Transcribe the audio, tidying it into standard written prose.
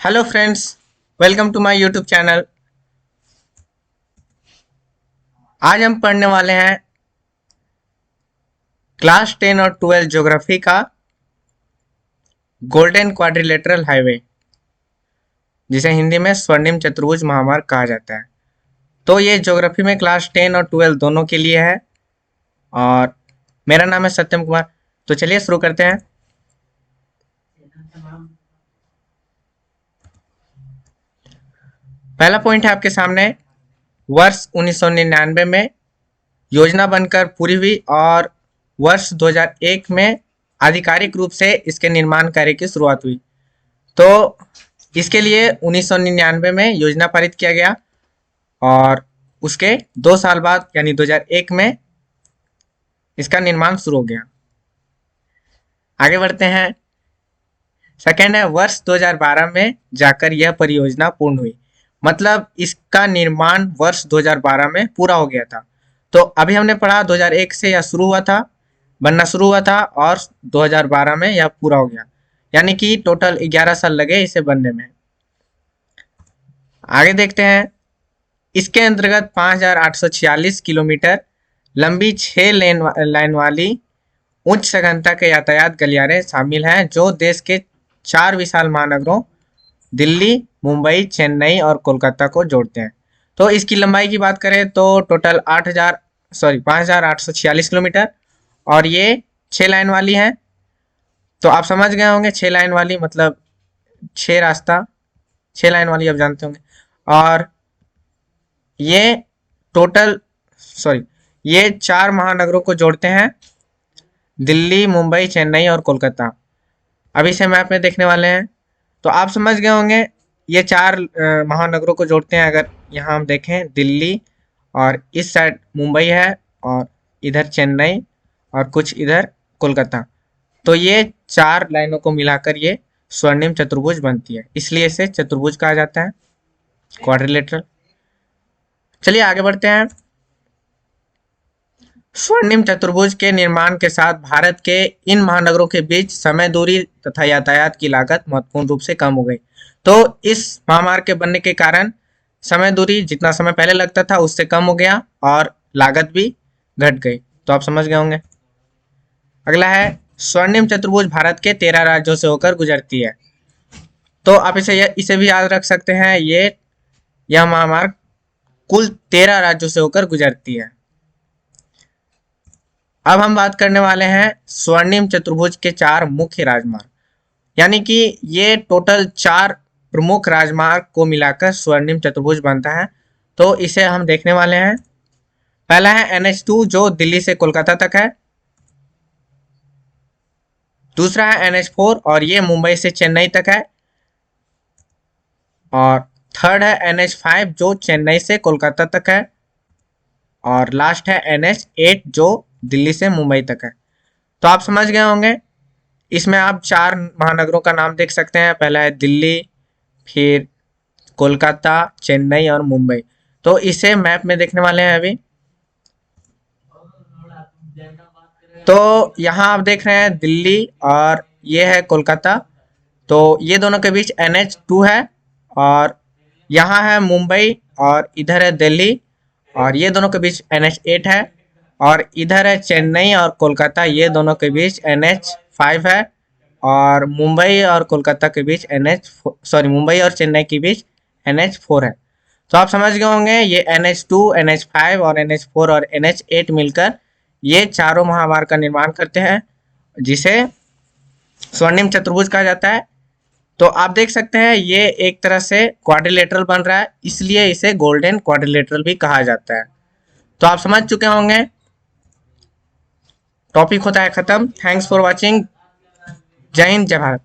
Hello friends, welcome to my YouTube channel. आज हम पढ़ने वाले हैं क्लास 10 और 12 ज्योग्राफी का गोल्डन क्वाड्रिलेटरल हाईवे, जिसे हिंदी में स्वर्णिम चतुर्भुज महामार्ग कहा जाता है। तो ये ज्योग्राफी में क्लास 10 और 12 दोनों के लिए है और मेरा नाम है सत्यम कुमार। तो चलिए शुरू करते हैं। पहला पॉइंट है आपके सामने, वर्ष 1999 में योजना बनकर पूरी हुई और वर्ष 2001 में आधिकारिक रूप से इसके निर्माण कार्य की शुरुआत हुई। तो इसके लिए 1999 में योजना पारित किया गया और उसके 2 साल बाद यानी 2001 में इसका निर्माण शुरू हो गया। आगे बढ़ते हैं। सेकेंड है, वर्ष 2012 में जाकर यह परियोजना पूर्ण हुई। मतलब इसका निर्माण वर्ष 2012 में पूरा हो गया था। तो अभी हमने पढ़ा 2001 से यह शुरू हुआ था, बनना शुरू हुआ था और 2012 में यह पूरा हो गया, यानी कि टोटल 11 साल लगे इसे बनने में। आगे देखते हैं। इसके अंतर्गत 5,846 किलोमीटर लंबी 6 लाइन वाली उच्च सघनता के यातायात गलियारे शामिल हैं, जो देश के 4 विशाल महानगरों दिल्ली, मुंबई, चेन्नई और कोलकाता को जोड़ते हैं। तो इसकी लंबाई की बात करें तो टोटल 5,846 किलोमीटर और ये 6 लाइन वाली है। तो आप समझ गए होंगे 6 लाइन वाली मतलब 6 रास्ता, 6 लाइन वाली आप जानते होंगे। और ये टोटल ये 4 महानगरों को जोड़ते हैं, दिल्ली, मुंबई, चेन्नई और कोलकाता। अभी से मैप में देखने वाले हैं तो आप समझ गए होंगे ये 4 महानगरों को जोड़ते हैं। अगर यहाँ हम देखें, दिल्ली और इस साइड मुंबई है और इधर चेन्नई और कुछ इधर कोलकाता। तो ये 4 लाइनों को मिलाकर ये स्वर्णिम चतुर्भुज बनती है, इसलिए इसे चतुर्भुज कहा जाता है, क्वाड्रिलेटरल। चलिए आगे बढ़ते हैं। स्वर्णिम चतुर्भुज के निर्माण के साथ भारत के इन महानगरों के बीच समय, दूरी तथा यातायात की लागत महत्वपूर्ण रूप से कम हो गई। तो इस महामार्ग के बनने के कारण समय, दूरी जितना समय पहले लगता था उससे कम हो गया और लागत भी घट गई। तो आप समझ गए होंगे। अगला है, स्वर्णिम चतुर्भुज भारत के 13 राज्यों से होकर गुजरती है। तो आप इसे भी याद रख सकते हैं। यह महामार्ग कुल 13 राज्यों से होकर गुजरती है। अब हम बात करने वाले हैं स्वर्णिम चतुर्भुज के 4 मुख्य राजमार्ग, यानी कि ये टोटल 4 प्रमुख राजमार्ग को मिलाकर स्वर्णिम चतुर्भुज बनता है। तो इसे हम देखने वाले हैं। पहला है NH2 जो दिल्ली से कोलकाता तक है। दूसरा है NH4 और ये मुंबई से चेन्नई तक है। और थर्ड है NH5 जो चेन्नई से कोलकाता तक है। और लास्ट है NH8 जो दिल्ली से मुंबई तक है। तो आप समझ गए होंगे। इसमें आप 4 महानगरों का नाम देख सकते हैं। पहला है दिल्ली, फिर कोलकाता, चेन्नई और मुंबई। तो इसे मैप में देखने वाले हैं अभी। तो यहाँ आप देख रहे हैं दिल्ली और ये है कोलकाता। तो ये दोनों के बीच NH2 है और यहाँ है मुंबई और इधर है दिल्ली और ये दोनों के बीच NH8 है। और इधर है चेन्नई और कोलकाता, ये दोनों के बीच NH5 है। और मुंबई और कोलकाता के बीच मुंबई और चेन्नई के बीच NH4 है। तो आप समझ गए होंगे ये NH2, NH5 और NH4 और NH8 मिलकर ये चारों महामार्ग का निर्माण करते हैं, जिसे स्वर्णिम चतुर्भुज कहा जाता है। तो आप देख सकते हैं ये एक तरह से क्वाड्रिलेटरल बन रहा है, इसलिए इसे गोल्डन क्वाड्रिलेटरल भी कहा जाता है। तो आप समझ चुके होंगे। टॉपिक होता है खत्म। Thanks for watching. जय हिंद, जय भारत।